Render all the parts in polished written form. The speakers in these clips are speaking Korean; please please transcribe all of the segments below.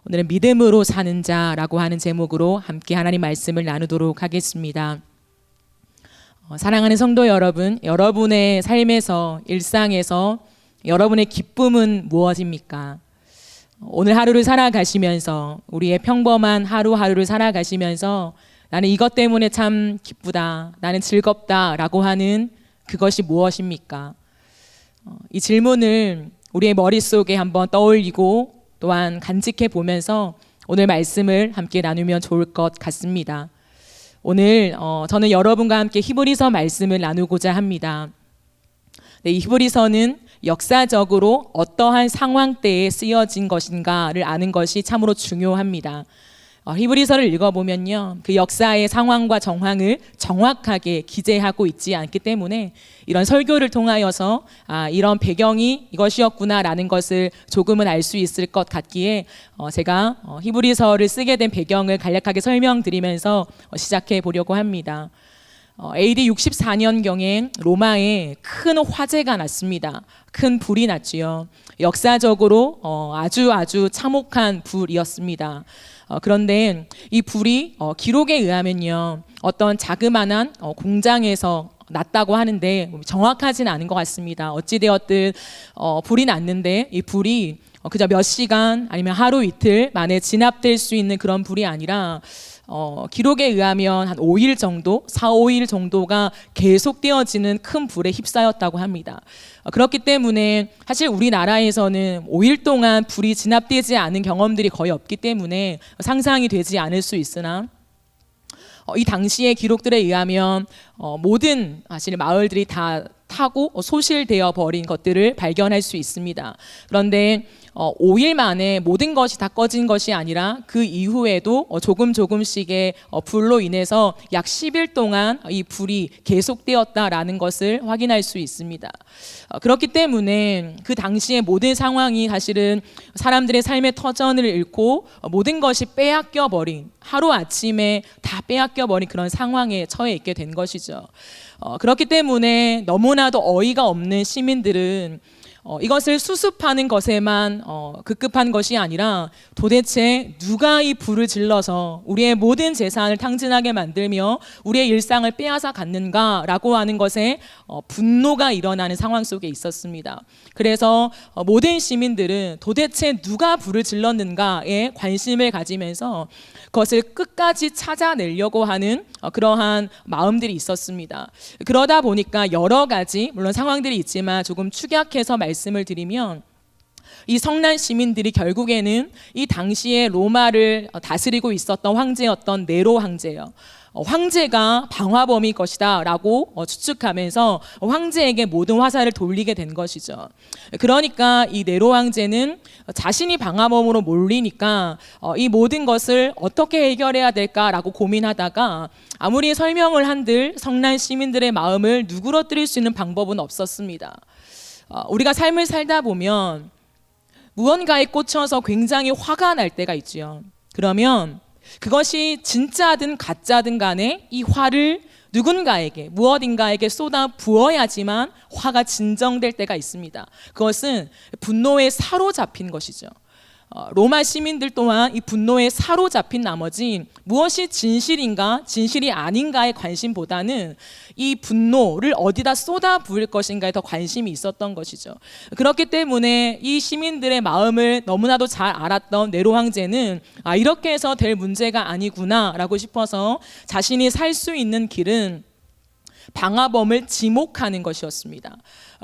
오늘은 믿음으로 사는 자라고 하는 제목으로 함께 하나님 말씀을 나누도록 하겠습니다. 사랑하는 성도 여러분, 여러분의 삶에서, 일상에서 여러분의 기쁨은 무엇입니까? 오늘 하루를 살아가시면서, 우리의 평범한 하루하루를 살아가시면서 나는 이것 때문에 참 기쁘다, 나는 즐겁다 라고 하는 그것이 무엇입니까? 이 질문을 우리의 머릿속에 한번 떠올리고 또한 간직해 보면서 오늘 말씀을 함께 나누면 좋을 것 같습니다. 오늘 저는 여러분과 함께 히브리서 말씀을 나누고자 합니다. 네, 이 히브리서는 역사적으로 어떠한 상황대에 쓰여진 것인가를 아는 것이 참으로 중요합니다. 히브리서를 읽어보면요, 그 역사의 상황과 정황을 정확하게 기재하고 있지 않기 때문에 이런 설교를 통하여서 이런 배경이 이것이었구나라는 것을 조금은 알 수 있을 것 같기에 제가 히브리서를 쓰게 된 배경을 간략하게 설명드리면서 시작해 보려고 합니다. AD 64년경에 로마에 큰 화재가 났습니다. 큰 불이 났지요. 역사적으로 아주 참혹한 불이었습니다. 그런데 이 불이 기록에 의하면요, 어떤 자그마한 공장에서 났다고 하는데 정확하지는 않은 것 같습니다. 어찌되었든 불이 났는데 이 불이 그저 몇 시간 아니면 하루 이틀 만에 진압될 수 있는 그런 불이 아니라 기록에 의하면 한 5일 정도, 4, 5일 정도가 계속되어지는 큰 불에 휩싸였다고 합니다. 그렇기 때문에 사실 우리나라에서는 5일 동안 불이 진압되지 않은 경험들이 거의 없기 때문에 상상이 되지 않을 수 있으나 이 당시의 기록들에 의하면 모든 사실 마을들이 다 타고 소실되어 버린 것들을 발견할 수 있습니다. 그런데 5일 만에 모든 것이 다 꺼진 것이 아니라 그 이후에도 조금씩의 불로 인해서 약 10일 동안 이 불이 계속되었다라는 것을 확인할 수 있습니다. 그렇기 때문에 그 당시의 모든 상황이 사실은 사람들의 삶의 터전을 잃고 모든 것이 빼앗겨버린, 하루아침에 다 빼앗겨버린 그런 상황에 처해 있게 된 것이죠. 그렇기 때문에 너무나도 어이가 없는 시민들은 이것을 수습하는 것에만 급급한 것이 아니라 도대체 누가 이 불을 질러서 우리의 모든 재산을 탕진하게 만들며 우리의 일상을 빼앗아 갔는가라고 하는 것에 분노가 일어나는 상황 속에 있었습니다. 그래서 모든 시민들은 도대체 누가 불을 질렀는가에 관심을 가지면서 그것을 끝까지 찾아내려고 하는 그러한 마음들이 있었습니다. 그러다 보니까 여러 가지 물론 상황들이 있지만 조금 축약해서 말씀을 드리면 이 성난 시민들이 결국에는 이 당시에 로마를 다스리고 있었던 황제였던 네로 황제예요. 황제가 방화범일 것이다 라고 추측하면서 황제에게 모든 화살을 돌리게 된 것이죠. 그러니까 이 네로 황제는 자신이 방화범으로 몰리니까 이 모든 것을 어떻게 해결해야 될까라고 고민하다가 아무리 설명을 한들 성난 시민들의 마음을 누그러뜨릴 수 있는 방법은 없었습니다. 우리가 삶을 살다 보면 무언가에 꽂혀서 굉장히 화가 날 때가 있지요. 그러면 그것이 진짜든 가짜든 간에 이 화를 누군가에게, 무엇인가에게 쏟아 부어야지만 화가 진정될 때가 있습니다. 그것은 분노에 사로잡힌 것이죠. 로마 시민들 또한 이 분노에 사로잡힌 나머지 무엇이 진실인가 진실이 아닌가의 관심보다는 이 분노를 어디다 쏟아 부을 것인가에 더 관심이 있었던 것이죠. 그렇기 때문에 이 시민들의 마음을 너무나도 잘 알았던 네로 황제는 이렇게 해서 될 문제가 아니구나 라고 싶어서 자신이 살 수 있는 길은 방화범을 지목하는 것이었습니다.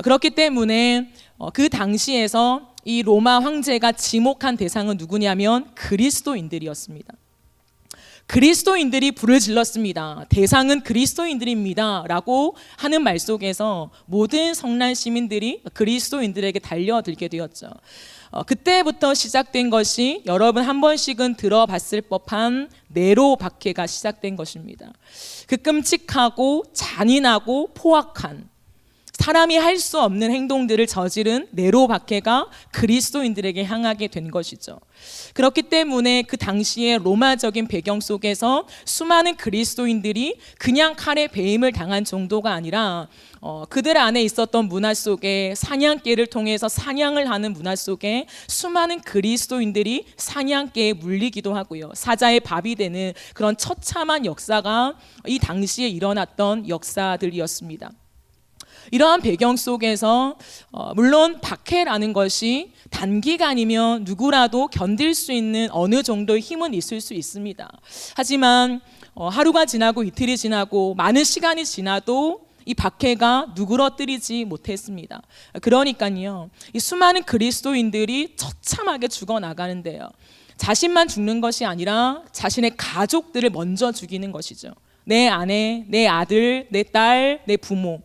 그렇기 때문에 그 당시에서 이 로마 황제가 지목한 대상은 누구냐면 그리스도인들이었습니다. 그리스도인들이 불을 질렀습니다. 대상은 그리스도인들입니다 라고 하는 말 속에서 모든 성난 시민들이 그리스도인들에게 달려들게 되었죠. 그때부터 시작된 것이 여러분 한 번씩은 들어봤을 법한 네로 박해가 시작된 것입니다. 그 끔찍하고 잔인하고 포악한 사람이 할 수 없는 행동들을 저지른 네로 박해가 그리스도인들에게 향하게 된 것이죠. 그렇기 때문에 그 당시의 로마적인 배경 속에서 수많은 그리스도인들이 그냥 칼에 배임을 당한 정도가 아니라 그들 안에 있었던 문화 속에 사냥개를 통해서 사냥을 하는 문화 속에 수많은 그리스도인들이 사냥개에 물리기도 하고요. 사자의 밥이 되는 그런 처참한 역사가 이 당시에 일어났던 역사들이었습니다. 이러한 배경 속에서 물론 박해라는 것이 단기간이면 누구라도 견딜 수 있는 어느 정도의 힘은 있을 수 있습니다. 하지만 하루가 지나고 이틀이 지나고 많은 시간이 지나도 이 박해가 누그러뜨리지 못했습니다. 그러니까요, 이 수많은 그리스도인들이 처참하게 죽어나가는데요, 자신만 죽는 것이 아니라 자신의 가족들을 먼저 죽이는 것이죠. 내 아내, 내 아들, 내 딸, 내 부모.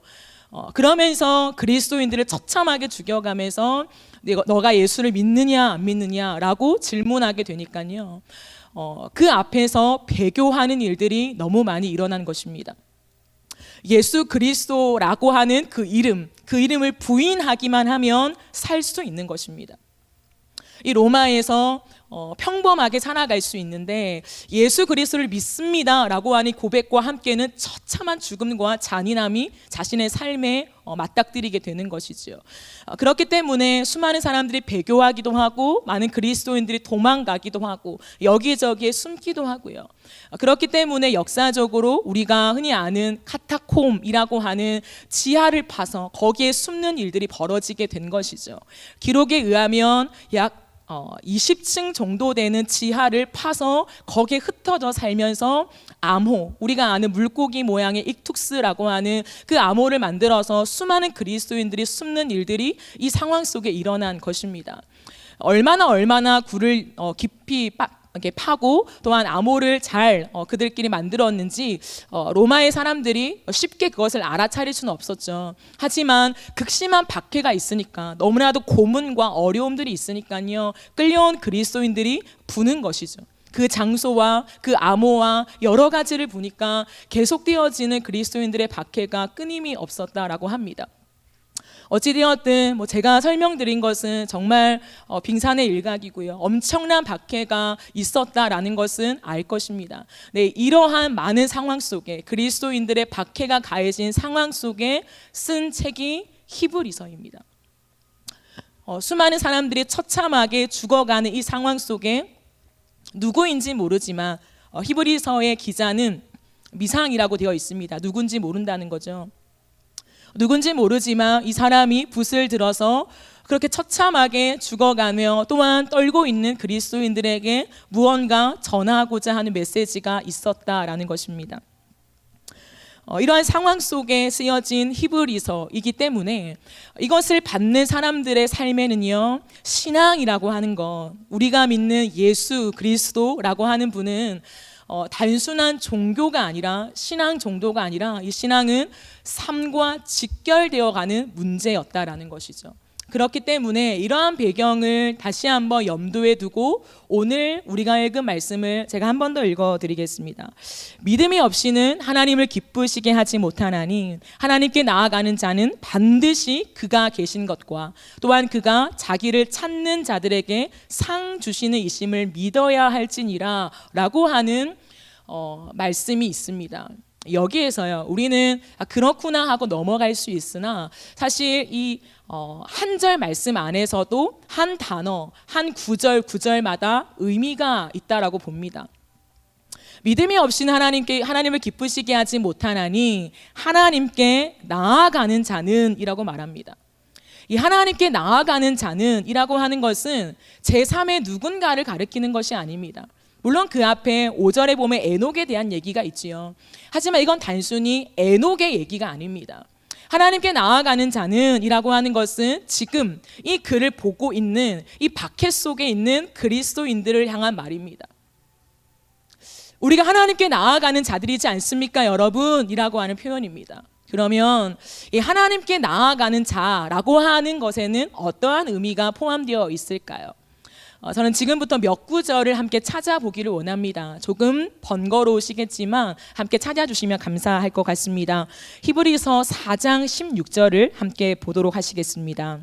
그러면서 그리스도인들을 처참하게 죽여가면서 너가 예수를 믿느냐 안 믿느냐라고 질문하게 되니까요, 그 앞에서 배교하는 일들이 너무 많이 일어난 것입니다. 예수 그리스도라고 하는 그 이름을 부인하기만 하면 살 수 있는 것입니다. 이 로마에서 평범하게 살아갈 수 있는데 예수 그리스도를 믿습니다라고 하는 고백과 함께는 처참한 죽음과 잔인함이 자신의 삶에 맞닥뜨리게 되는 것이죠. 그렇기 때문에 수많은 사람들이 배교하기도 하고 많은 그리스도인들이 도망가기도 하고 여기저기에 숨기도 하고요. 그렇기 때문에 역사적으로 우리가 흔히 아는 카타콤이라고 하는 지하를 파서 거기에 숨는 일들이 벌어지게 된 것이죠. 기록에 의하면 약 20층 정도 되는 지하를 파서 거기에 흩어져 살면서 암호, 우리가 아는 물고기 모양의 익툭스라고 하는 그 암호를 만들어서 수많은 그리스도인들이 숨는 일들이 이 상황 속에 일어난 것입니다. 얼마나 굴을 깊이 이렇게 파고 또한 암호를 잘 그들끼리 만들었는지 로마의 사람들이 쉽게 그것을 알아차릴 수는 없었죠. 하지만 극심한 박해가 있으니까, 너무나도 고문과 어려움들이 있으니까요, 끌려온 그리스도인들이 부는 것이죠. 그 장소와 그 암호와 여러 가지를 보니까 계속되어지는 그리스도인들의 박해가 끊임이 없었다라고 합니다. 어찌되었든 제가 설명드린 것은 정말 빙산의 일각이고요, 엄청난 박해가 있었다라는 것은 알 것입니다. 네, 이러한 많은 상황 속에, 그리스도인들의 박해가 가해진 상황 속에 쓴 책이 히브리서입니다. 수많은 사람들이 처참하게 죽어가는 이 상황 속에 누구인지 모르지만 히브리서의 기자는 미상이라고 되어 있습니다. 누군지 모른다는 거죠. 누군지 모르지만 이 사람이 붓을 들어서 그렇게 처참하게 죽어가며 또한 떨고 있는 그리스도인들에게 무언가 전하고자 하는 메시지가 있었다라는 것입니다. 이러한 상황 속에 쓰여진 히브리서이기 때문에 이것을 받는 사람들의 삶에는요, 신앙이라고 하는 것, 우리가 믿는 예수 그리스도라고 하는 분은 단순한 종교가 아니라, 신앙 정도가 아니라 이 신앙은 삶과 직결되어 가는 문제였다라는 것이죠. 그렇기 때문에 이러한 배경을 다시 한번 염두에 두고 오늘 우리가 읽은 말씀을 제가 한 번 더 읽어드리겠습니다. 믿음이 없이는 하나님을 기쁘시게 하지 못하나니 하나님께 나아가는 자는 반드시 그가 계신 것과 또한 그가 자기를 찾는 자들에게 상 주시는 이심을 믿어야 할지니라 라고 하는 말씀이 있습니다. 여기에서요, 우리는 그렇구나 하고 넘어갈 수 있으나 사실 이 한 절 말씀 안에서도 한 단어, 한 구절마다 의미가 있다라고 봅니다. 믿음이 없이는 하나님을 기쁘시게 하지 못하나니 하나님께 나아가는 자는 이라고 말합니다. 이 하나님께 나아가는 자는 이라고 하는 것은 제3의 누군가를 가리키는 것이 아닙니다. 물론 그 앞에 5절에 보면 에녹에 대한 얘기가 있지요. 하지만 이건 단순히 에녹의 얘기가 아닙니다. 하나님께 나아가는 자는 이라고 하는 것은 지금 이 글을 보고 있는 이 박해 속에 있는 그리스도인들을 향한 말입니다. 우리가 하나님께 나아가는 자들이지 않습니까, 여러분? 이라고 하는 표현입니다. 그러면 이 하나님께 나아가는 자라고 하는 것에는 어떠한 의미가 포함되어 있을까요? 저는 지금부터 몇 구절을 함께 찾아보기를 원합니다. 조금 번거로우시겠지만 함께 찾아주시면 감사할 것 같습니다. 히브리서 4장 16절을 함께 보도록 하시겠습니다.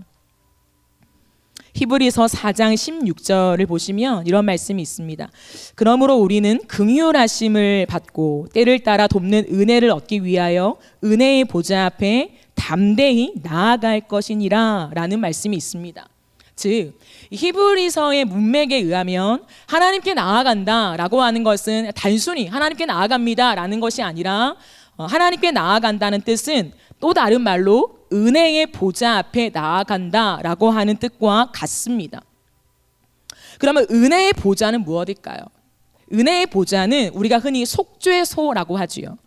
히브리서 4장 16절을 보시면 이런 말씀이 있습니다. 그러므로 우리는 긍휼하심을 받고 때를 따라 돕는 은혜를 얻기 위하여 은혜의 보좌 앞에 담대히 나아갈 것이니라 라는 말씀이 있습니다. 즉 히브리서의 문맥에 의하면 하나님께 나아간다라고 하는 것은 단순히 하나님께 나아갑니다라는 것이 아니라 하나님께 나아간다는 뜻은 또 다른 말로 은혜의 보좌 앞에 나아간다라고 하는 뜻과 같습니다. 그러면 은혜의 보좌는 무엇일까요? 은혜의 보좌는 우리가 흔히 속죄소라고 하지요.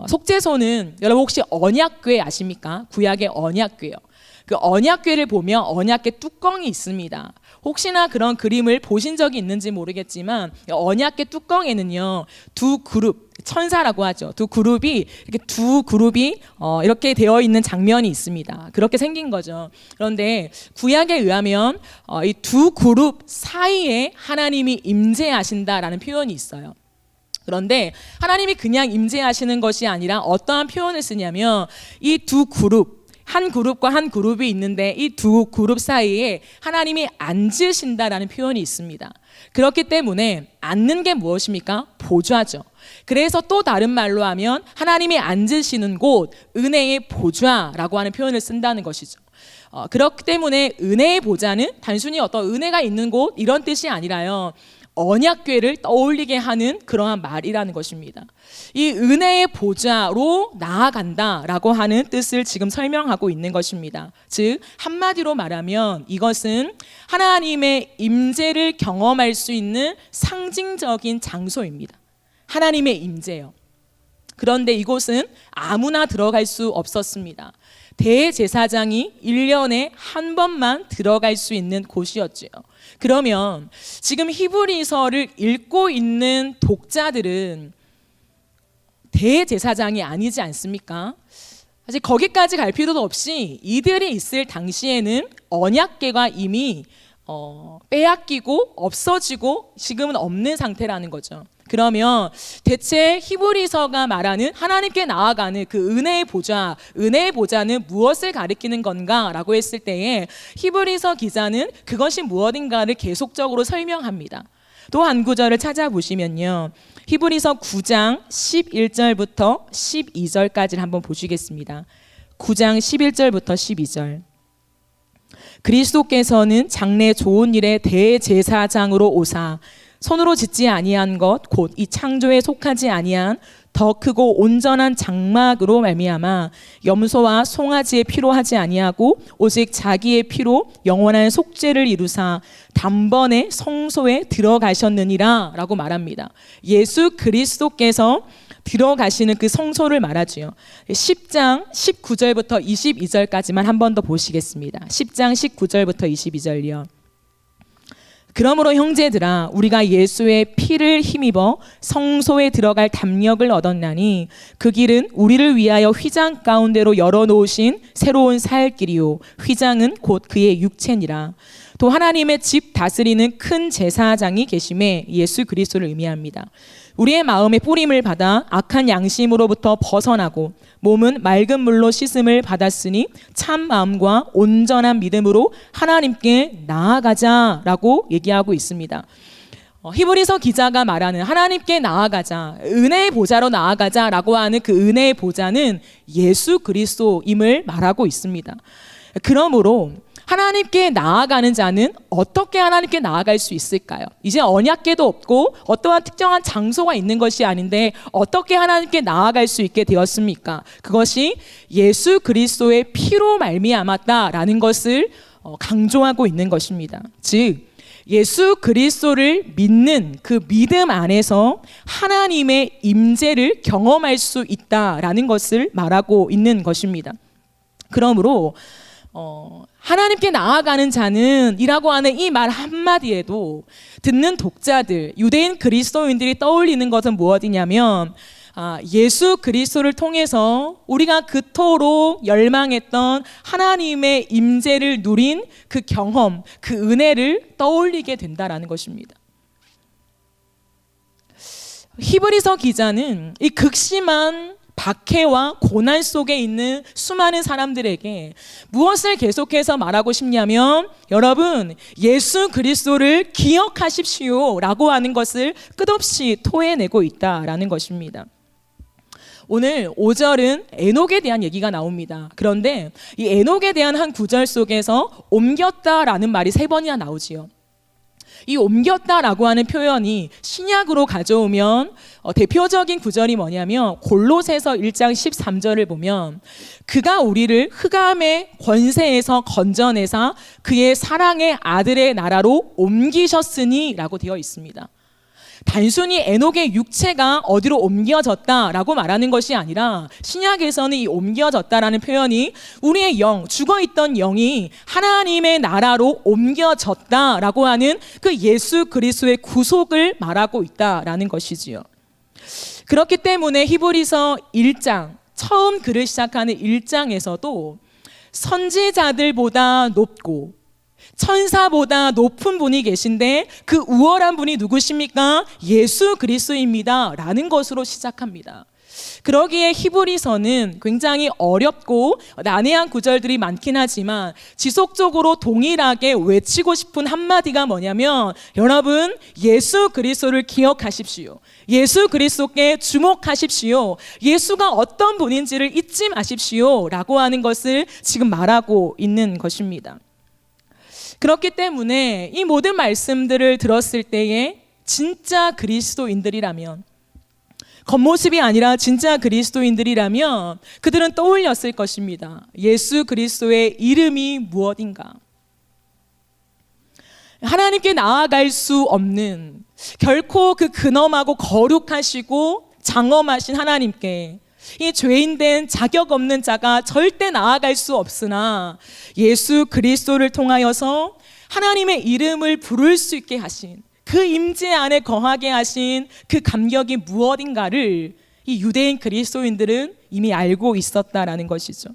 속죄소는 여러분 혹시 언약궤 아십니까? 구약의 언약궤요. 그 언약궤를 보면 언약궤 뚜껑이 있습니다. 혹시나 그런 그림을 보신 적이 있는지 모르겠지만 언약궤 뚜껑에는요 두 그룹, 천사라고 하죠. 두 그룹이 이렇게 되어 있는 장면이 있습니다. 그렇게 생긴 거죠. 그런데 구약에 의하면 이 두 그룹 사이에 하나님이 임재하신다라는 표현이 있어요. 그런데 하나님이 그냥 임재하시는 것이 아니라 어떠한 표현을 쓰냐면 이 두 그룹, 한 그룹과 한 그룹이 있는데 이 두 그룹 사이에 하나님이 앉으신다라는 표현이 있습니다. 그렇기 때문에 앉는 게 무엇입니까? 보좌죠. 그래서 또 다른 말로 하면 하나님이 앉으시는 곳, 은혜의 보좌라고 하는 표현을 쓴다는 것이죠. 그렇기 때문에 은혜의 보좌는 단순히 어떤 은혜가 있는 곳 이런 뜻이 아니라요. 언약궤를 떠올리게 하는 그러한 말이라는 것입니다. 이 은혜의 보좌로 나아간다라고 하는 뜻을 지금 설명하고 있는 것입니다. 즉 한마디로 말하면 이것은 하나님의 임재를 경험할 수 있는 상징적인 장소입니다. 하나님의 임재요. 그런데 이곳은 아무나 들어갈 수 없었습니다. 대제사장이 1년에 한 번만 들어갈 수 있는 곳이었죠. 그러면 지금 히브리서를 읽고 있는 독자들은 대제사장이 아니지 않습니까? 사실 거기까지 갈 필요도 없이 이들이 있을 당시에는 언약궤가 이미 빼앗기고 없어지고 지금은 없는 상태라는 거죠. 그러면 대체 히브리서가 말하는 하나님께 나아가는 그 은혜의 보좌, 은혜의 보좌는 무엇을 가리키는 건가라고 했을 때에 히브리서 기자는 그것이 무엇인가를 계속적으로 설명합니다. 또 한 구절을 찾아보시면요. 히브리서 9장 11절부터 12절까지를 한번 보시겠습니다. 9장 11절부터 12절. 그리스도께서는 장래 좋은 일의 대제사장으로 오사 손으로 짓지 아니한 것 곧 이 창조에 속하지 아니한 더 크고 온전한 장막으로 말미암아 염소와 송아지의 피로 하지 아니하고 오직 자기의 피로 영원한 속죄를 이루사 단번에 성소에 들어가셨느니라 라고 말합니다. 예수 그리스도께서 들어가시는 그 성소를 말하지요. 10장 19절부터 22절까지만 한 번 더 보시겠습니다. 10장 19절부터 22절이요. 그러므로 형제들아 우리가 예수의 피를 힘입어 성소에 들어갈 담력을 얻었나니 그 길은 우리를 위하여 휘장 가운데로 열어놓으신 새로운 살 길이요 휘장은 곧 그의 육체니라. 또 하나님의 집 다스리는 큰 제사장이 계심에 예수 그리스도를 의미합니다. 우리의 마음에 뿌림을 받아 악한 양심으로부터 벗어나고 몸은 맑은 물로 씻음을 받았으니 참 마음과 온전한 믿음으로 하나님께 나아가자라고 얘기하고 있습니다. 히브리서 기자가 말하는 하나님께 나아가자, 은혜의 보좌로 나아가자라고 하는 그 은혜의 보좌는 예수 그리스도임을 말하고 있습니다. 그러므로 하나님께 나아가는 자는 어떻게 하나님께 나아갈 수 있을까요? 이제 언약궤도 없고 어떠한 특정한 장소가 있는 것이 아닌데 어떻게 하나님께 나아갈 수 있게 되었습니까? 그것이 예수 그리스도의 피로 말미암았다라는 것을 강조하고 있는 것입니다. 즉 예수 그리스도를 믿는 그 믿음 안에서 하나님의 임재를 경험할 수 있다라는 것을 말하고 있는 것입니다. 그러므로 하나님께 나아가는 자는 이라고 하는 이 말 한마디에도 듣는 독자들, 유대인 그리스도인들이 떠올리는 것은 무엇이냐면 예수 그리스도를 통해서 우리가 그토록 열망했던 하나님의 임재를 누린 그 경험, 그 은혜를 떠올리게 된다라는 것입니다. 히브리서 기자는 이 극심한 박해와 고난 속에 있는 수많은 사람들에게 무엇을 계속해서 말하고 싶냐면, 여러분 예수 그리스도를 기억하십시오 라고 하는 것을 끝없이 토해내고 있다라는 것입니다. 오늘 5절은 에녹에 대한 얘기가 나옵니다. 그런데 이 에녹에 대한 한 구절 속에서 옮겼다라는 말이 3번이나 나오지요. 이 옮겼다라고 하는 표현이 신약으로 가져오면 대표적인 구절이 뭐냐면 골로새서 1장 13절을 보면 그가 우리를 흑암의 권세에서 건져내사 그의 사랑의 아들의 나라로 옮기셨으니 라고 되어 있습니다. 단순히 에녹의 육체가 어디로 옮겨졌다라고 말하는 것이 아니라 신약에서는 이 옮겨졌다라는 표현이 우리의 영, 죽어있던 영이 하나님의 나라로 옮겨졌다라고 하는 그 예수 그리스도의 구속을 말하고 있다라는 것이지요. 그렇기 때문에 히브리서 1장, 처음 글을 시작하는 1장에서도 선지자들보다 높고 천사보다 높은 분이 계신데 그 우월한 분이 누구십니까? 예수 그리스도입니다 라는 것으로 시작합니다. 그러기에 히브리서는 굉장히 어렵고 난해한 구절들이 많긴 하지만 지속적으로 동일하게 외치고 싶은 한마디가 뭐냐면, 여러분 예수 그리스도를 기억하십시오. 예수 그리스도께 주목하십시오. 예수가 어떤 분인지를 잊지 마십시오 라고 하는 것을 지금 말하고 있는 것입니다. 그렇기 때문에 이 모든 말씀들을 들었을 때에 진짜 그리스도인들이라면, 겉모습이 아니라 진짜 그리스도인들이라면 그들은 떠올렸을 것입니다. 예수 그리스도의 이름이 무엇인가? 하나님께 나아갈 수 없는, 결코 그 근엄하고 거룩하시고 장엄하신 하나님께 이 죄인된 자격 없는 자가 절대 나아갈 수 없으나 예수 그리스도를 통하여서 하나님의 이름을 부를 수 있게 하신, 그 임재 안에 거하게 하신 그 감격이 무엇인가를 이 유대인 그리스도인들은 이미 알고 있었다라는 것이죠.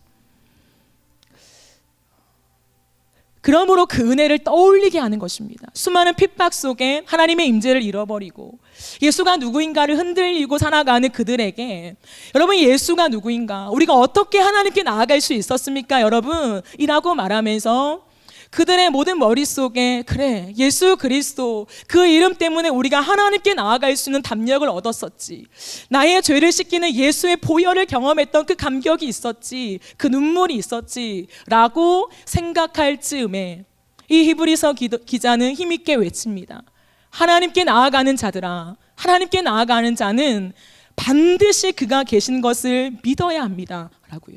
그러므로 그 은혜를 떠올리게 하는 것입니다. 수많은 핍박 속에 하나님의 임재를 잃어버리고 예수가 누구인가를 흔들리고 살아가는 그들에게, 여러분 예수가 누구인가, 우리가 어떻게 하나님께 나아갈 수 있었습니까 여러분? 이라고 말하면서 그들의 모든 머릿속에, 그래 예수 그리스도, 그 이름 때문에 우리가 하나님께 나아갈 수 있는 담력을 얻었었지, 나의 죄를 씻기는 예수의 보혈을 경험했던 그 감격이 있었지, 그 눈물이 있었지 라고 생각할 즈음에 이 히브리서 기자는 힘있게 외칩니다. 하나님께 나아가는 자들아, 하나님께 나아가는 자는 반드시 그가 계신 것을 믿어야 합니다 라고요.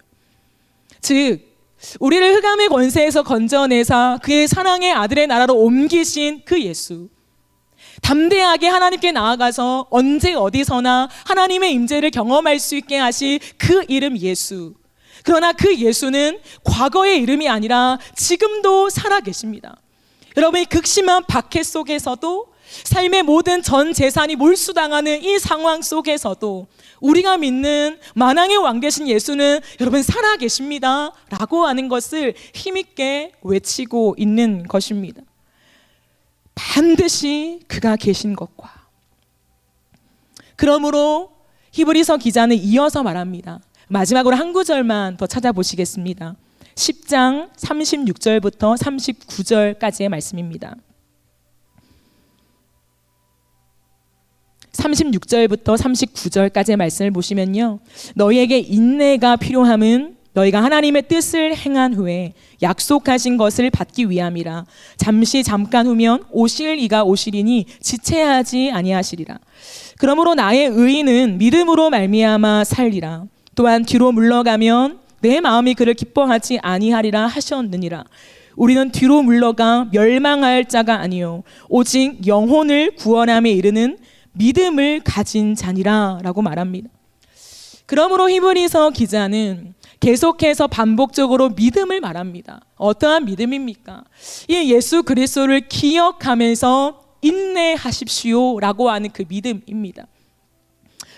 즉 우리를 흑암의 권세에서 건져내사 그의 사랑의 아들의 나라로 옮기신 그 예수, 담대하게 하나님께 나아가서 언제 어디서나 하나님의 임재를 경험할 수 있게 하신 그 이름 예수. 그러나 그 예수는 과거의 이름이 아니라 지금도 살아계십니다. 여러분이 극심한 박해 속에서도, 삶의 모든 전 재산이 몰수당하는 이 상황 속에서도 우리가 믿는 만왕의 왕 되신 예수는 여러분 살아계십니다 라고 하는 것을 힘있게 외치고 있는 것입니다. 반드시 그가 계신 것과, 그러므로 히브리서 기자는 이어서 말합니다. 마지막으로 한 구절만 더 찾아보시겠습니다. 10장 36절부터 39절까지의 말씀입니다. 36절부터 39절까지의 말씀을 보시면요, 너희에게 인내가 필요함은 너희가 하나님의 뜻을 행한 후에 약속하신 것을 받기 위함이라. 잠깐 후면 오실 이가 오시리니 지체하지 아니하시리라. 그러므로 나의 의인은 믿음으로 말미암아 살리라. 또한 뒤로 물러가면 내 마음이 그를 기뻐하지 아니하리라 하셨느니라. 우리는 뒤로 물러가 멸망할 자가 아니요 오직 영혼을 구원함에 이르는 믿음을 가진 자니라 라고 말합니다. 그러므로 히브리서 기자는 계속해서 반복적으로 믿음을 말합니다. 어떠한 믿음입니까? 이 예수 그리스도를 기억하면서 인내하십시오 라고 하는 그 믿음입니다.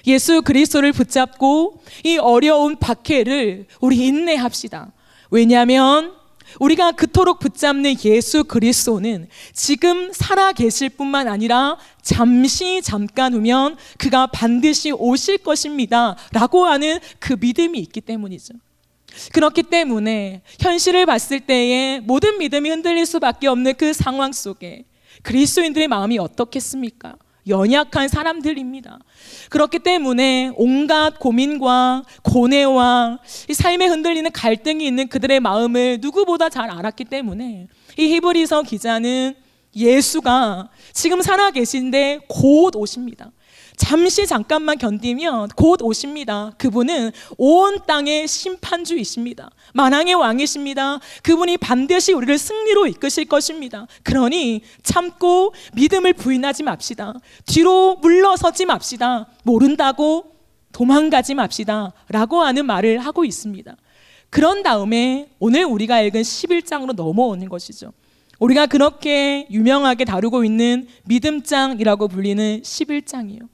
예수 그리스도를 붙잡고 이 어려운 박해를 우리 인내합시다. 왜냐하면 우리가 그토록 붙잡는 예수 그리스도는 지금 살아 계실 뿐만 아니라 잠깐 후면 그가 반드시 오실 것입니다 라고 하는 그 믿음이 있기 때문이죠. 그렇기 때문에 현실을 봤을 때에 모든 믿음이 흔들릴 수밖에 없는 그 상황 속에 그리스도인들의 마음이 어떻겠습니까? 연약한 사람들입니다. 그렇기 때문에 온갖 고민과 고뇌와 이 삶에 흔들리는 갈등이 있는 그들의 마음을 누구보다 잘 알았기 때문에 이 히브리서 기자는 예수가 지금 살아계신데 곧 오십니다. 잠깐만 견디면 곧 오십니다. 그분은 온 땅의 심판주이십니다. 만왕의 왕이십니다. 그분이 반드시 우리를 승리로 이끄실 것입니다. 그러니 참고 믿음을 부인하지 맙시다. 뒤로 물러서지 맙시다. 모른다고 도망가지 맙시다 라고 하는 말을 하고 있습니다. 그런 다음에 오늘 우리가 읽은 11장으로 넘어오는 것이죠. 우리가 그렇게 유명하게 다루고 있는 믿음장이라고 불리는 11장이요.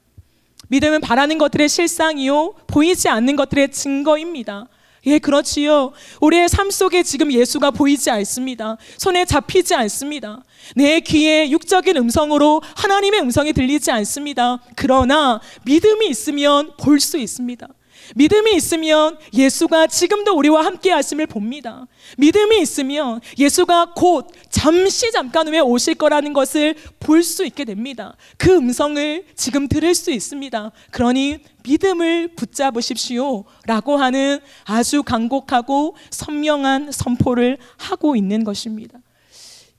믿음은 바라는 것들의 실상이요 보이지 않는 것들의 증거입니다. 예, 그렇지요. 우리의 삶 속에 지금 예수가 보이지 않습니다. 손에 잡히지 않습니다. 내 귀에 육적인 음성으로 하나님의 음성이 들리지 않습니다. 그러나 믿음이 있으면 볼 수 있습니다. 믿음이 있으면 예수가 지금도 우리와 함께 하심을 봅니다. 믿음이 있으면 예수가 곧 잠깐 후에 오실 거라는 것을 볼 수 있게 됩니다. 그 음성을 지금 들을 수 있습니다. 그러니 믿음을 붙잡으십시오 라고 하는 아주 간곡하고 선명한 선포를 하고 있는 것입니다.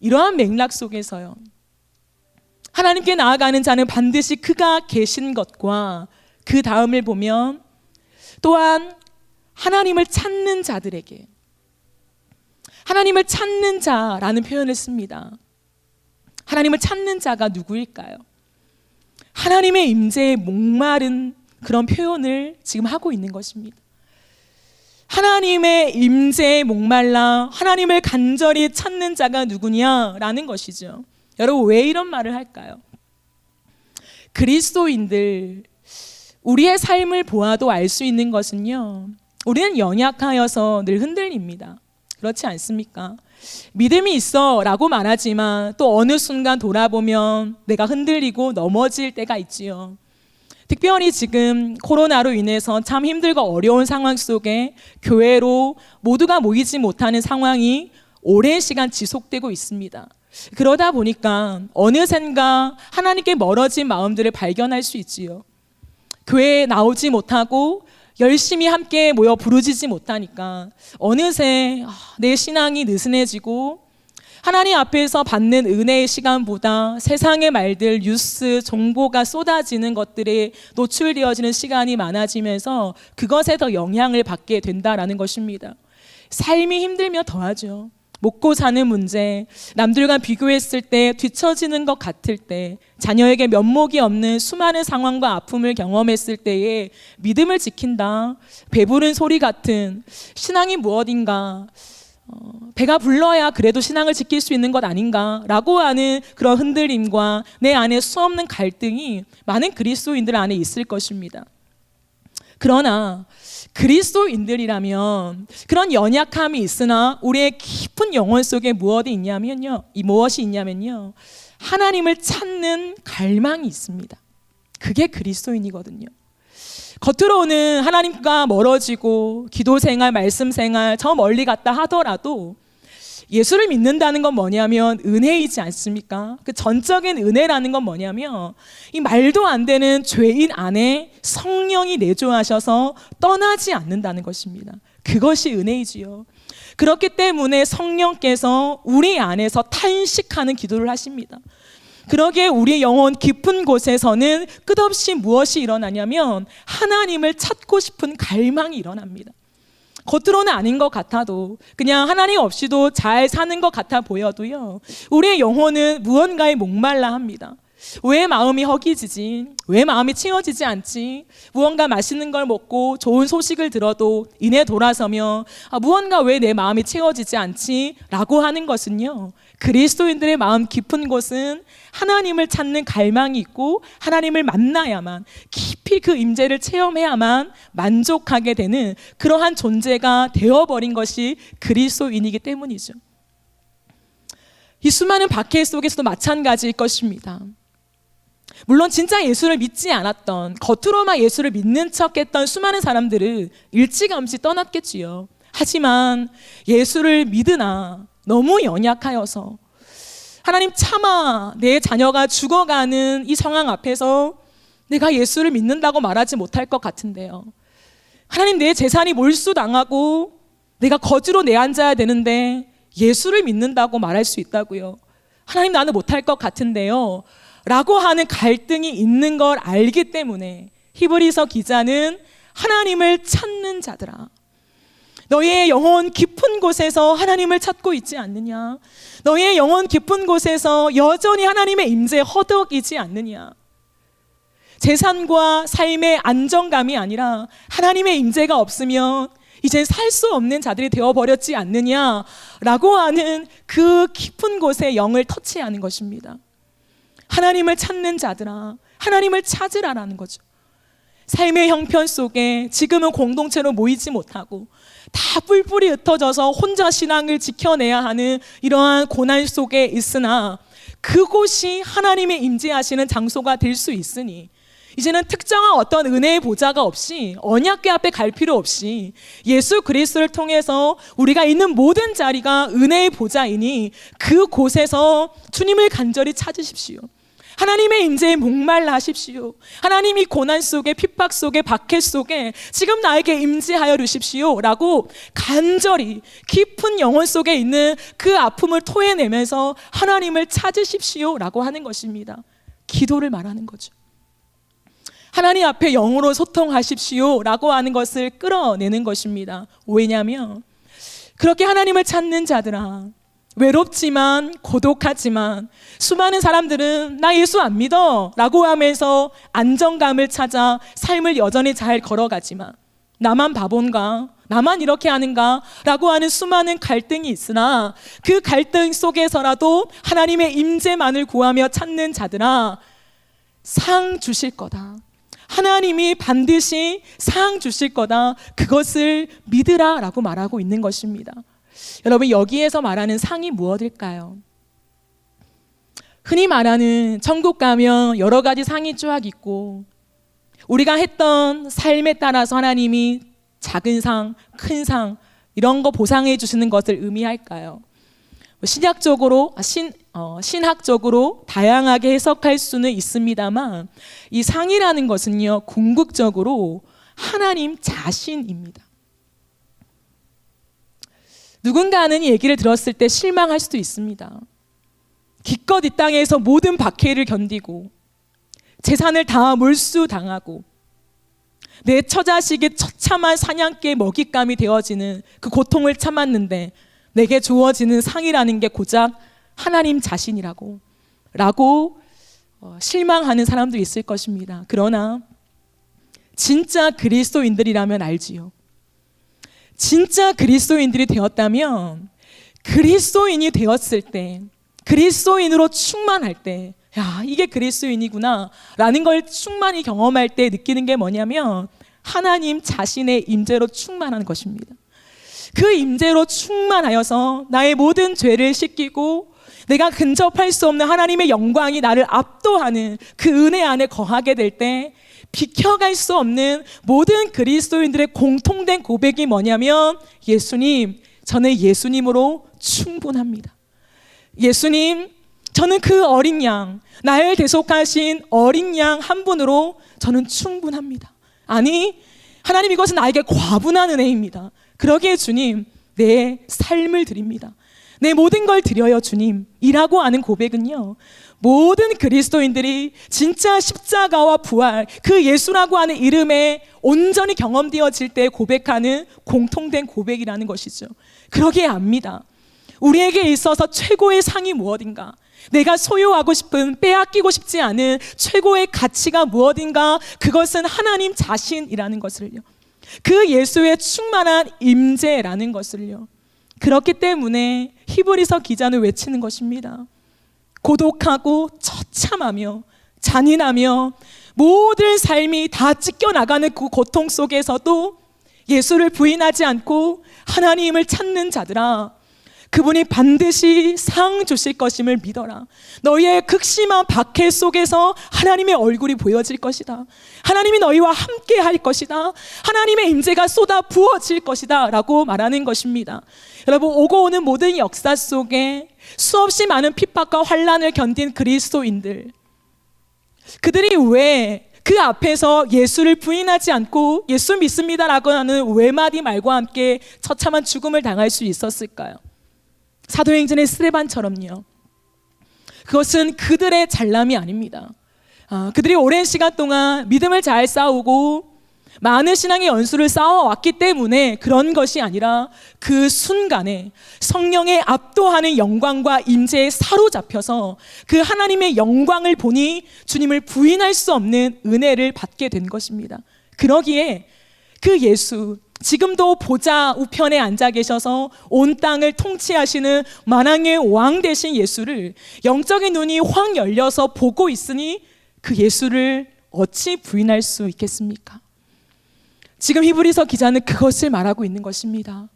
이러한 맥락 속에서요, 하나님께 나아가는 자는 반드시 그가 계신 것과 그 다음을 보면 또한 하나님을 찾는 자들에게, 하나님을 찾는 자라는 표현을 씁니다. 하나님을 찾는 자가 누구일까요? 하나님의 임재에 목마른 그런 표현을 지금 하고 있는 것입니다. 하나님의 임재에 목말라 하나님을 간절히 찾는 자가 누구냐라는 것이죠. 여러분, 왜 이런 말을 할까요? 그리스도인들, 우리의 삶을 보아도 알 수 있는 것은요, 우리는 연약하여서 늘 흔들립니다. 그렇지 않습니까? 믿음이 있어 라고 말하지만 또 어느 순간 돌아보면 내가 흔들리고 넘어질 때가 있지요. 특별히 지금 코로나로 인해서 참 힘들고 어려운 상황 속에 교회로 모두가 모이지 못하는 상황이 오랜 시간 지속되고 있습니다. 그러다 보니까 어느샌가 하나님께 멀어진 마음들을 발견할 수 있지요. 교회에 나오지 못하고 열심히 함께 모여 부르짖지 못하니까 어느새 내 신앙이 느슨해지고 하나님 앞에서 받는 은혜의 시간보다 세상의 말들, 뉴스, 정보가 쏟아지는 것들에 노출되어지는 시간이 많아지면서 그것에 더 영향을 받게 된다라는 것입니다. 삶이 힘들면 더하죠. 먹고 사는 문제, 남들과 비교했을 때 뒤처지는 것 같을 때, 자녀에게 면목이 없는 수많은 상황과 아픔을 경험했을 때에 믿음을 지킨다, 배부른 소리 같은 신앙이 무엇인가, 배가 불러야 그래도 신앙을 지킬 수 있는 것 아닌가라고 하는 그런 흔들림과 내 안에 수없는 갈등이 많은 그리스도인들 안에 있을 것입니다. 그러나 그리스도인들이라면 그런 연약함이 있으나 우리의 깊은 영혼 속에 무엇이 있냐면요, 하나님을 찾는 갈망이 있습니다. 그게 그리스도인이거든요. 겉으로는 하나님과 멀어지고 기도 생활, 말씀 생활 저 멀리 갔다 하더라도 예수를 믿는다는 건 뭐냐면 은혜이지 않습니까? 그 전적인 은혜라는 건 뭐냐면 이 말도 안 되는 죄인 안에 성령이 내조하셔서 떠나지 않는다는 것입니다. 그것이 은혜이지요. 그렇기 때문에 성령께서 우리 안에서 탄식하는 기도를 하십니다. 그러기에 우리의 영혼 깊은 곳에서는 끝없이 무엇이 일어나냐면 하나님을 찾고 싶은 갈망이 일어납니다. 겉으로는 아닌 것 같아도, 그냥 하나님 없이도 잘 사는 것 같아 보여도요, 우리의 영혼은 무언가에 목말라 합니다. 왜 마음이 허기지지? 왜 마음이 채워지지 않지? 무언가 맛있는 걸 먹고 좋은 소식을 들어도 이내 돌아서며 무언가 왜 내 마음이 채워지지 않지? 라고 하는 것은요, 그리스도인들의 마음 깊은 곳은 하나님을 찾는 갈망이 있고 하나님을 만나야만, 깊이 그 임재를 체험해야만 만족하게 되는 그러한 존재가 되어버린 것이 그리스도인이기 때문이죠. 이 수많은 박해 속에서도 마찬가지일 것입니다. 물론 진짜 예수를 믿지 않았던, 겉으로만 예수를 믿는 척했던 수많은 사람들은 일찌감치 떠났겠지요. 하지만 예수를 믿으나 너무 연약하여서 하나님 차마 내 자녀가 죽어가는 이 상황 앞에서 내가 예수를 믿는다고 말하지 못할 것 같은데요. 하나님, 내 재산이 몰수당하고 내가 거지로 내앉아야 되는데 예수를 믿는다고 말할 수 있다고요? 하나님, 나는 못할 것 같은데요 라고 하는 갈등이 있는 걸 알기 때문에 히브리서 기자는 하나님을 찾는 자들아, 너희의 영혼 깊은 곳에서 하나님을 찾고 있지 않느냐? 너희의 영혼 깊은 곳에서 여전히 하나님의 임재에 허덕이지 않느냐? 재산과 삶의 안정감이 아니라 하나님의 임재가 없으면 이젠 살 수 없는 자들이 되어버렸지 않느냐라고 하는 그 깊은 곳에 영을 터치하는 것입니다. 하나님을 찾는 자들아, 하나님을 찾으라라는 거죠. 삶의 형편 속에 지금은 공동체로 모이지 못하고 다 뿔뿔이 흩어져서 혼자 신앙을 지켜내야 하는 이러한 고난 속에 있으나 그곳이 하나님의 임재하시는 장소가 될 수 있으니 이제는 특정한 어떤 은혜의 보좌가 없이, 언약궤 앞에 갈 필요 없이 예수 그리스도를 통해서 우리가 있는 모든 자리가 은혜의 보좌이니 그곳에서 주님을 간절히 찾으십시오. 하나님의 임재에 목말라 하십시오. 하나님이 고난 속에, 핍박 속에, 박해 속에 지금 나에게 임재하여 주십시오 라고 간절히 깊은 영혼 속에 있는 그 아픔을 토해내면서 하나님을 찾으십시오 라고 하는 것입니다. 기도를 말하는 거죠. 하나님 앞에 영으로 소통하십시오 라고 하는 것을 끌어내는 것입니다. 왜냐하면 그렇게 하나님을 찾는 자들아, 외롭지만 고독하지만 수많은 사람들은 나 예수 안 믿어 라고 하면서 안정감을 찾아 삶을 여전히 잘 걸어가지만 나만 바본가? 나만 이렇게 하는가? 라고 하는 수많은 갈등이 있으나 그 갈등 속에서라도 하나님의 임재만을 구하며 찾는 자들아, 상 주실 거다. 하나님이 반드시 상 주실 거다. 그것을 믿으라 라고 말하고 있는 것입니다. 여러분, 여기에서 말하는 상이 무엇일까요? 흔히 말하는 천국 가면 여러 가지 상이 쫙 있고 우리가 했던 삶에 따라서 하나님이 작은 상, 큰 상 이런 거 보상해 주시는 것을 의미할까요? 신학적으로 다양하게 해석할 수는 있습니다만 이 상이라는 것은요, 궁극적으로 하나님 자신입니다. 누군가는 이 얘기를 들었을 때 실망할 수도 있습니다. 기껏 이 땅에서 모든 박해를 견디고 재산을 다 몰수당하고 내 처자식이 처참한 사냥개의 먹잇감이 되어지는 그 고통을 참았는데 내게 주어지는 상이라는 게 고작 하나님 자신이라고 실망하는 사람도 있을 것입니다. 그러나 진짜 그리스도인들이라면 알지요. 진짜 그리스도인들이 되었다면 그리스도인이 되었을 때, 그리스도인으로 충만할 때, 야, 이게 그리스도인이구나 라는 걸 충만히 경험할 때 느끼는 게 뭐냐면 하나님 자신의 임재로 충만한 것입니다. 그 임재로 충만하여서 나의 모든 죄를 씻기고 내가 근접할 수 없는 하나님의 영광이 나를 압도하는 그 은혜 안에 거하게 될 때 비켜갈 수 없는 모든 그리스도인들의 공통된 고백이 뭐냐면 예수님, 저는 예수님으로 충분합니다. 예수님, 저는 그 어린 양, 나를 대속하신 어린 양 한 분으로 저는 충분합니다. 아니, 하나님, 이것은 나에게 과분한 은혜입니다. 그러기에 주님, 내 삶을 드립니다. 내 모든 걸 드려요 주님 이라고 하는 고백은요, 모든 그리스도인들이 진짜 십자가와 부활, 그 예수라고 하는 이름에 온전히 경험되어질 때 고백하는 공통된 고백이라는 것이죠. 그러기에 압니다. 우리에게 있어서 최고의 상이 무엇인가? 내가 소유하고 싶은, 빼앗기고 싶지 않은 최고의 가치가 무엇인가? 그것은 하나님 자신이라는 것을요. 그 예수의 충만한 임재라는 것을요. 그렇기 때문에 히브리서 기자는 외치는 것입니다. 고독하고 처참하며 잔인하며 모든 삶이 다 찢겨나가는 그 고통 속에서도 예수를 부인하지 않고 하나님을 찾는 자들아, 그분이 반드시 상 주실 것임을 믿어라. 너희의 극심한 박해 속에서 하나님의 얼굴이 보여질 것이다. 하나님이 너희와 함께 할 것이다. 하나님의 임재가 쏟아 부어질 것이다 라고 말하는 것입니다. 여러분, 오고 오는 모든 역사 속에 수없이 많은 핍박과 환난을 견딘 그리스도인들, 그들이 왜 그 앞에서 예수를 부인하지 않고 예수 믿습니다라고 하는 외마디 말과 함께 처참한 죽음을 당할 수 있었을까요? 사도행전의 스데반처럼요. 그것은 그들의 잘남이 아닙니다. 그들이 오랜 시간 동안 믿음을 잘 싸우고 많은 신앙의 연수를 쌓아왔기 때문에 그런 것이 아니라 그 순간에 성령의 압도하는 영광과 임재에 사로잡혀서 그 하나님의 영광을 보니 주님을 부인할 수 없는 은혜를 받게 된 것입니다. 그러기에 그 예수, 지금도 보좌 우편에 앉아 계셔서 온 땅을 통치하시는 만왕의 왕 되신 예수를 영적인 눈이 확 열려서 보고 있으니 그 예수를 어찌 부인할 수 있겠습니까? 지금 히브리서 기자는 그것을 말하고 있는 것입니다.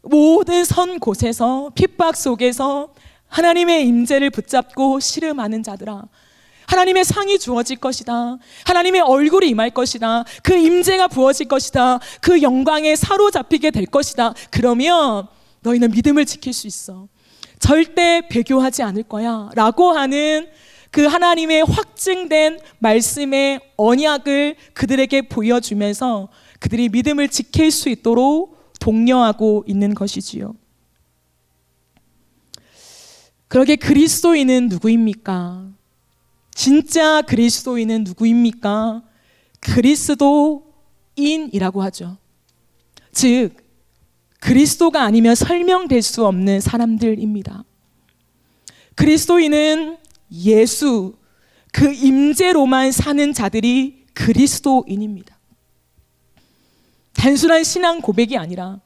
모든 선 곳에서 핍박 속에서 하나님의 임재를 붙잡고 씨름하는 자들아, 하나님의 상이 주어질 것이다. 하나님의 얼굴이 임할 것이다. 그 임재가 부어질 것이다. 그 영광에 사로잡히게 될 것이다. 그러면 너희는 믿음을 지킬 수 있어. 절대 배교하지 않을 거야 라고 하는 그 하나님의 확증된 말씀의 언약을 그들에게 보여주면서 그들이 믿음을 지킬 수 있도록 독려하고 있는 것이지요. 그러게 그리스도인은 누구입니까? 진짜 그리스도인은 누구입니까? 그리스도인이라고 하죠. 즉, 그리스도가 아니면 설명될 수 없는 사람들입니다. 그리스도인은 예수, 그 임재로만 사는 자들이 그리스도인입니다. 단순한 신앙 고백이 아니라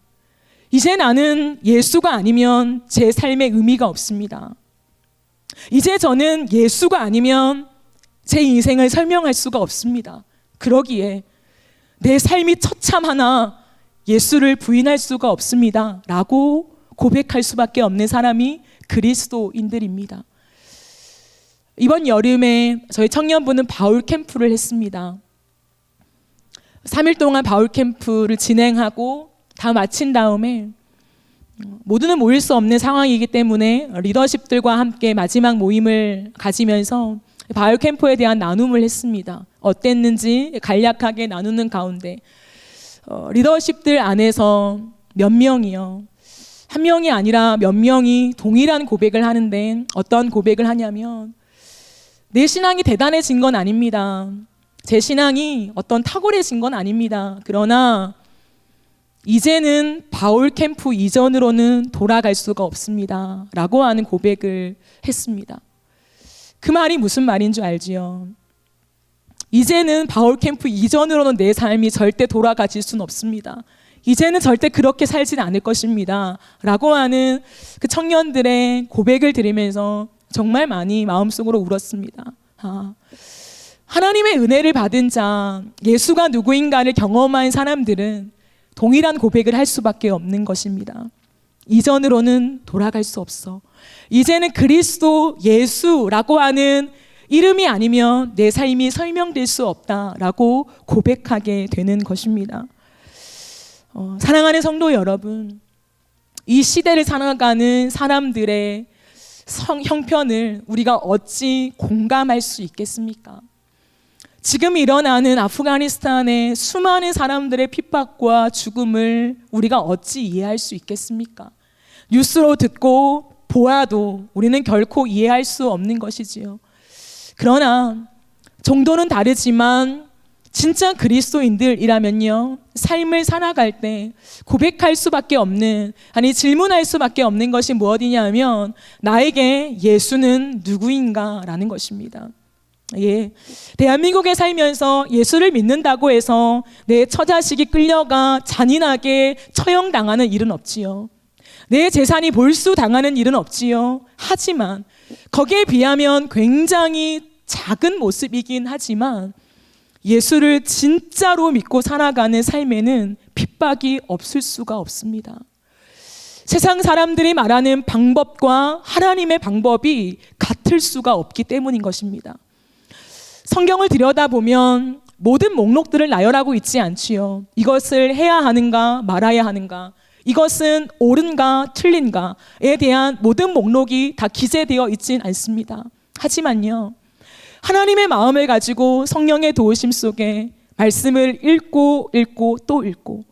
이제 나는 예수가 아니면 제 삶에 의미가 없습니다. 이제 저는 예수가 아니면 제 인생을 설명할 수가 없습니다. 그러기에 내 삶이 처참하나 예수를 부인할 수가 없습니다 라고 고백할 수밖에 없는 사람이 그리스도인들입니다. 이번 여름에 저희 청년부는 바울 캠프를 했습니다. 3일 동안 바울 캠프를 진행하고 다 마친 다음에 모두는 모일 수 없는 상황이기 때문에 리더십들과 함께 마지막 모임을 가지면서 바울 캠프에 대한 나눔을 했습니다. 어땠는지 간략하게 나누는 가운데 리더십들 안에서 몇 명이요, 한 명이 아니라 몇 명이 동일한 고백을 하는데 어떤 고백을 하냐면, 내 신앙이 대단해진 건 아닙니다. 제 신앙이 어떤 탁월해진 건 아닙니다. 그러나 이제는 바울 캠프 이전으로는 돌아갈 수가 없습니다 라고 하는 고백을 했습니다. 그 말이 무슨 말인 줄 알지요? 이제는 바울 캠프 이전으로는 내 삶이 절대 돌아가질 수는 없습니다. 이제는 절대 그렇게 살진 않을 것입니다 라고 하는 그 청년들의 고백을 들으면서 정말 많이 마음속으로 울었습니다. 하나님의 은혜를 받은 자, 예수가 누구인가를 경험한 사람들은 동일한 고백을 할 수밖에 없는 것입니다. 이전으로는 돌아갈 수 없어. 이제는 그리스도 예수라고 하는 이름이 아니면 내 삶이 설명될 수 없다라고 고백하게 되는 것입니다. 사랑하는 성도 여러분, 이 시대를 살아가는 사람들의 형편을 우리가 어찌 공감할 수 있겠습니까? 지금 일어나는 아프가니스탄의 수많은 사람들의 핍박과 죽음을 우리가 어찌 이해할 수 있겠습니까? 뉴스로 듣고 보아도 우리는 결코 이해할 수 없는 것이지요. 그러나 정도는 다르지만 진짜 그리스도인들이라면요, 삶을 살아갈 때 고백할 수밖에 없는, 아니 질문할 수밖에 없는 것이 무엇이냐 하면 나에게 예수는 누구인가 라는 것입니다. 예, 대한민국에 살면서 예수를 믿는다고 해서 내 처자식이 끌려가 잔인하게 처형당하는 일은 없지요. 내 재산이 몰수당하는 일은 없지요. 하지만 거기에 비하면 굉장히 작은 모습이긴 하지만 예수를 진짜로 믿고 살아가는 삶에는 핍박이 없을 수가 없습니다. 세상 사람들이 말하는 방법과 하나님의 방법이 같을 수가 없기 때문인 것입니다. 성경을 들여다보면 모든 목록들을 나열하고 있지 않지요. 이것을 해야 하는가 말아야 하는가, 이것은 옳은가 틀린가에 대한 모든 목록이 다 기재되어 있진 않습니다. 하지만요, 하나님의 마음을 가지고 성령의 도우심 속에 말씀을 읽고 또 읽고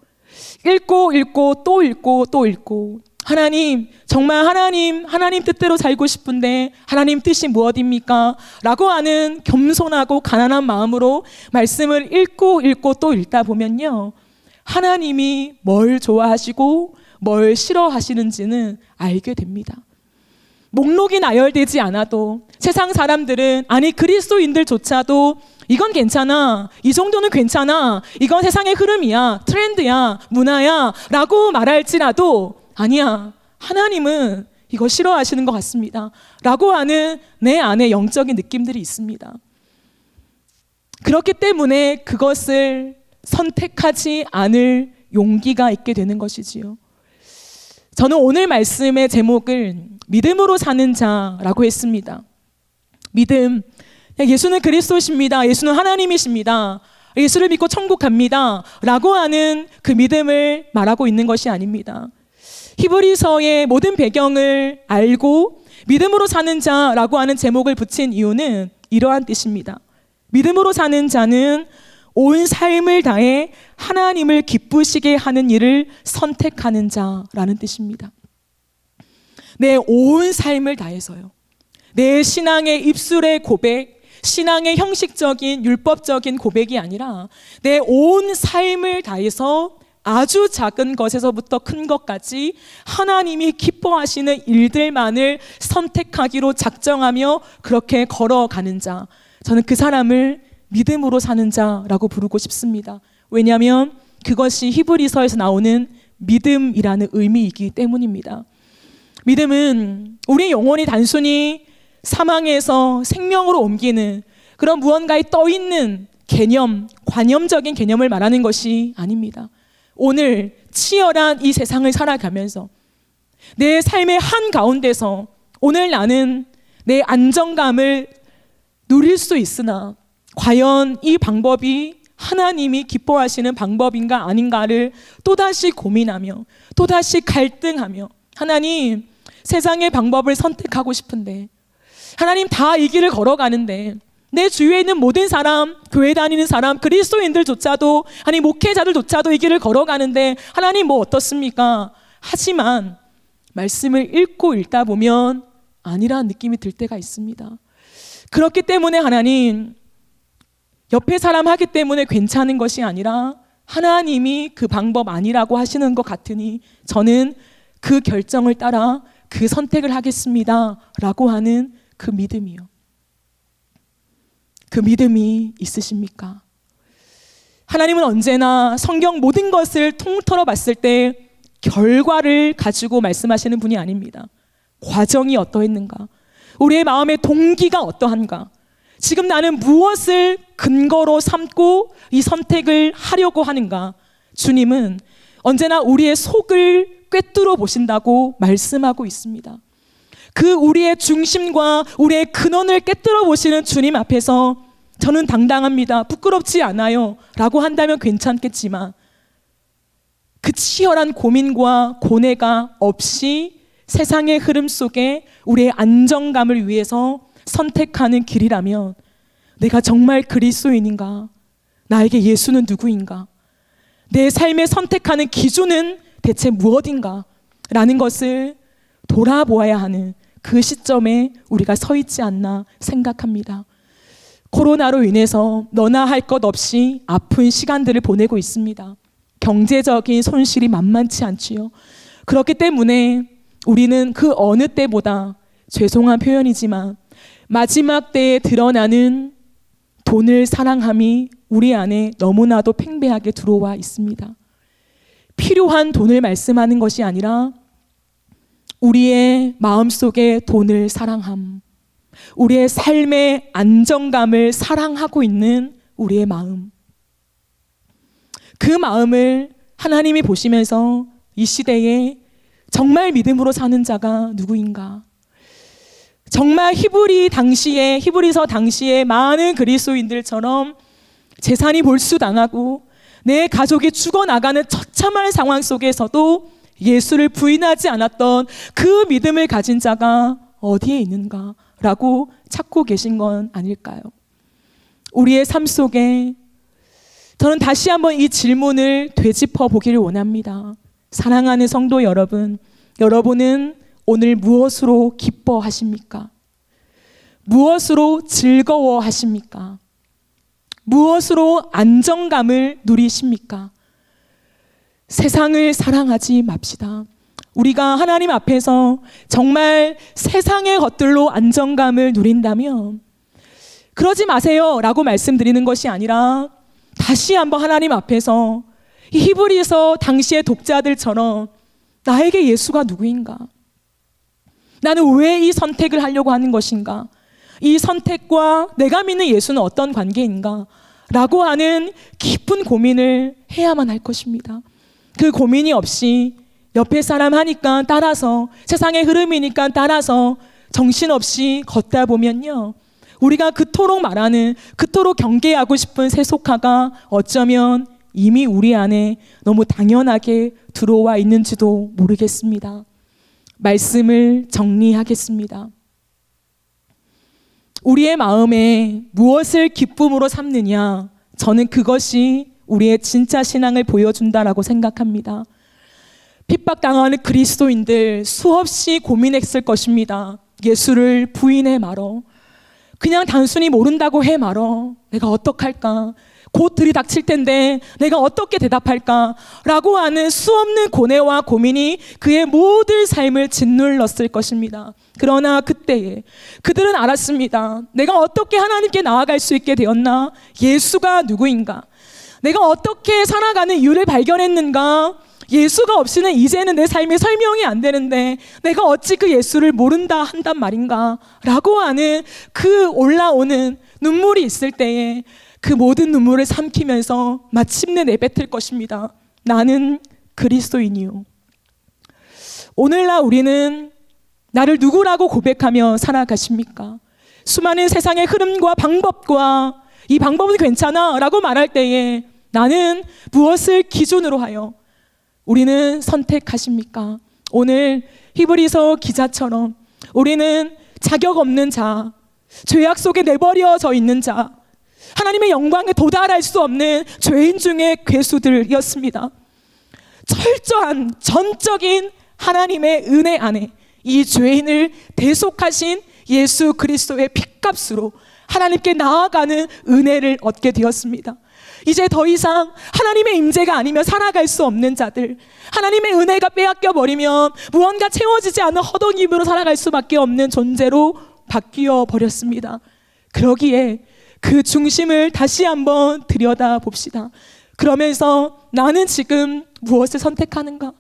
또 읽고 하나님, 정말 하나님 뜻대로 살고 싶은데 하나님 뜻이 무엇입니까? 라고 하는 겸손하고 가난한 마음으로 말씀을 읽고 또 읽다 보면요, 하나님이 뭘 좋아하시고 뭘 싫어하시는지는 알게 됩니다. 목록이 나열되지 않아도 세상 사람들은, 아니 그리스도인들조차도 이건 괜찮아, 이 정도는 괜찮아, 이건 세상의 흐름이야, 트렌드야, 문화야 라고 말할지라도 아니야, 하나님은 이거 싫어하시는 것 같습니다 라고 하는 내 안에 영적인 느낌들이 있습니다. 그렇기 때문에 그것을 선택하지 않을 용기가 있게 되는 것이지요. 저는 오늘 말씀의 제목을 믿음으로 사는 자라고 했습니다. 믿음, 예수는 그리스도십니다, 예수는 하나님이십니다, 예수를 믿고 천국 갑니다 라고 하는 그 믿음을 말하고 있는 것이 아닙니다. 히브리서의 모든 배경을 알고 믿음으로 사는 자라고 하는 제목을 붙인 이유는 이러한 뜻입니다. 믿음으로 사는 자는 온 삶을 다해 하나님을 기쁘시게 하는 일을 선택하는 자라는 뜻입니다. 내 온 삶을 다해서요. 내 신앙의 입술의 고백, 신앙의 형식적인 율법적인 고백이 아니라 내 온 삶을 다해서 아주 작은 것에서부터 큰 것까지 하나님이 기뻐하시는 일들만을 선택하기로 작정하며 그렇게 걸어가는 자, 저는 그 사람을 믿음으로 사는 자라고 부르고 싶습니다. 왜냐하면 그것이 히브리서에서 나오는 믿음이라는 의미이기 때문입니다. 믿음은 우리 영혼이 단순히 사망에서 생명으로 옮기는 그런 무언가에 떠있는 개념, 관념적인 개념을 말하는 것이 아닙니다. 오늘 치열한 이 세상을 살아가면서 내 삶의 한가운데서 오늘 나는 내 안정감을 누릴 수 있으나 과연 이 방법이 하나님이 기뻐하시는 방법인가 아닌가를 또다시 고민하며 또다시 갈등하며, 하나님, 세상의 방법을 선택하고 싶은데, 하나님, 다 이 길을 걸어가는데 내 주위에 있는 모든 사람, 교회 다니는 사람, 그리스도인들조차도, 아니 목회자들조차도 이 길을 걸어가는데 하나님 뭐 어떻습니까? 하지만 말씀을 읽다 보면 아니라는 느낌이 들 때가 있습니다. 그렇기 때문에 하나님, 옆에 사람 하기 때문에 괜찮은 것이 아니라 하나님이 그 방법 아니라고 하시는 것 같으니 저는 그 결정을 따라 그 선택을 하겠습니다 라고 하는 그 믿음이요. 그 믿음이 있으십니까? 하나님은 언제나 성경 모든 것을 통틀어 봤을 때 결과를 가지고 말씀하시는 분이 아닙니다. 과정이 어떠했는가? 우리의 마음의 동기가 어떠한가? 지금 나는 무엇을 근거로 삼고 이 선택을 하려고 하는가? 주님은 언제나 우리의 속을 꿰뚫어 보신다고 말씀하고 있습니다. 그 우리의 중심과 우리의 근원을 꿰뚫어 보시는 주님 앞에서 저는 당당합니다, 부끄럽지 않아요 라고 한다면 괜찮겠지만 그 치열한 고민과 고뇌가 없이 세상의 흐름 속에 우리의 안정감을 위해서 선택하는 길이라면 내가 정말 그리스도인인가? 나에게 예수는 누구인가? 내 삶에 선택하는 기준은 대체 무엇인가? 라는 것을 돌아보아야 하는 그 시점에 우리가 서 있지 않나 생각합니다. 코로나로 인해서 너나 할 것 없이 아픈 시간들을 보내고 있습니다. 경제적인 손실이 만만치 않지요. 그렇기 때문에 우리는 그 어느 때보다, 죄송한 표현이지만 마지막 때에 드러나는 돈을 사랑함이 우리 안에 너무나도 팽배하게 들어와 있습니다. 필요한 돈을 말씀하는 것이 아니라 우리의 마음속에 돈을 사랑함, 우리의 삶의 안정감을 사랑하고 있는 우리의 마음, 그 마음을 하나님이 보시면서 이 시대에 정말 믿음으로 사는 자가 누구인가? 정말 히브리서 당시에 많은 그리스도인들처럼 재산이 몰수당하고 내 가족이 죽어나가는 처참한 상황 속에서도 예수를 부인하지 않았던 그 믿음을 가진 자가 어디에 있는가라고 찾고 계신 건 아닐까요? 우리의 삶 속에 저는 다시 한번 이 질문을 되짚어 보기를 원합니다. 사랑하는 성도 여러분, 여러분은 오늘 무엇으로 기뻐하십니까? 무엇으로 즐거워하십니까? 무엇으로 안정감을 누리십니까? 세상을 사랑하지 맙시다. 우리가 하나님 앞에서 정말 세상의 것들로 안정감을 누린다면 그러지 마세요 라고 말씀드리는 것이 아니라 다시 한번 하나님 앞에서 이 히브리서 당시의 독자들처럼 나에게 예수가 누구인가? 나는 왜 이 선택을 하려고 하는 것인가? 이 선택과 내가 믿는 예수는 어떤 관계인가? 라고 하는 깊은 고민을 해야만 할 것입니다. 그 고민이 없이 옆에 사람 하니까 따라서, 세상의 흐름이니까 따라서 정신없이 걷다 보면요, 우리가 그토록 말하는, 그토록 경계하고 싶은 세속화가 어쩌면 이미 우리 안에 너무 당연하게 들어와 있는지도 모르겠습니다. 말씀을 정리하겠습니다. 우리의 마음에 무엇을 기쁨으로 삼느냐, 저는 그것이 우리의 진짜 신앙을 보여준다라고 생각합니다. 핍박당하는 그리스도인들 수없이 고민했을 것입니다. 예수를 부인해 말어. 그냥 단순히 모른다고 해 말어. 내가 어떡할까? 곧 들이닥칠 텐데 내가 어떻게 대답할까? 라고 하는 수없는 고뇌와 고민이 그의 모든 삶을 짓눌렀을 것입니다. 그러나 그때에 그들은 알았습니다. 내가 어떻게 하나님께 나아갈 수 있게 되었나? 예수가 누구인가? 내가 어떻게 살아가는 이유를 발견했는가? 예수가 없이는 이제는 내 삶이 설명이 안 되는데 내가 어찌 그 예수를 모른다 한단 말인가? 라고 하는 그 올라오는 눈물이 있을 때에 그 모든 눈물을 삼키면서 마침내 내뱉을 것입니다. 나는 그리스도인이요. 오늘날 우리는 나를 누구라고 고백하며 살아가십니까? 수많은 세상의 흐름과 방법과 이 방법은 괜찮아 라고 말할 때에 나는 무엇을 기준으로 하여 우리는 선택하십니까? 오늘 히브리서 기자처럼 우리는 자격 없는 자, 죄악 속에 내버려져 있는 자, 하나님의 영광에 도달할 수 없는 죄인 중에 괴수들이었습니다. 철저한 전적인 하나님의 은혜 안에 이 죄인을 대속하신 예수 그리스도의 핏값으로 하나님께 나아가는 은혜를 얻게 되었습니다. 이제 더 이상 하나님의 임재가 아니면 살아갈 수 없는 자들, 하나님의 은혜가 빼앗겨 버리면 무언가 채워지지 않은 허덕임으로 살아갈 수밖에 없는 존재로 바뀌어 버렸습니다. 그러기에 그 중심을 다시 한번 들여다봅시다. 그러면서 나는 지금 무엇을 선택하는가?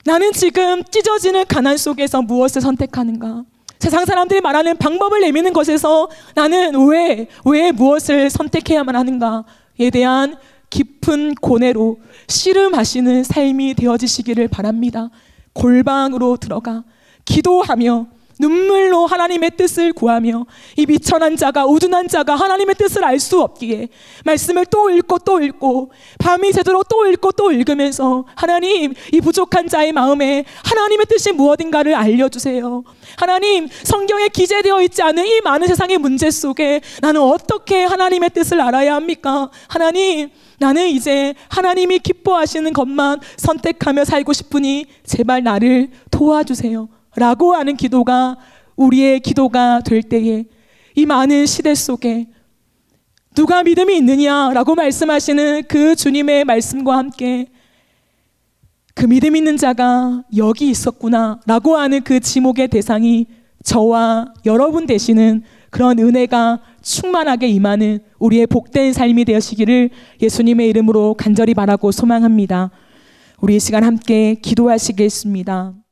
나는 지금 찢어지는 가난 속에서 무엇을 선택하는가? 세상 사람들이 말하는 방법을 내미는 것에서 나는 왜 무엇을 선택해야만 하는가에 대한 깊은 고뇌로 씨름하시는 삶이 되어지시기를 바랍니다. 골방으로 들어가 기도하며 눈물로 하나님의 뜻을 구하며 이 미천한 자가, 우둔한 자가 하나님의 뜻을 알 수 없기에 말씀을 또 읽고 또 읽고 밤이 새도록 또 읽고 또 읽으면서 하나님, 이 부족한 자의 마음에 하나님의 뜻이 무엇인가를 알려주세요. 하나님, 성경에 기재되어 있지 않은 이 많은 세상의 문제 속에 나는 어떻게 하나님의 뜻을 알아야 합니까? 하나님, 나는 이제 하나님이 기뻐하시는 것만 선택하며 살고 싶으니 제발 나를 도와주세요 라고 하는 기도가 우리의 기도가 될 때에 이 많은 시대 속에 누가 믿음이 있느냐라고 말씀하시는 그 주님의 말씀과 함께 그 믿음 있는 자가 여기 있었구나라고 하는 그 지목의 대상이 저와 여러분 되시는 그런 은혜가 충만하게 임하는 우리의 복된 삶이 되시기를 예수님의 이름으로 간절히 바라고 소망합니다. 우리 이 시간 함께 기도하시겠습니다.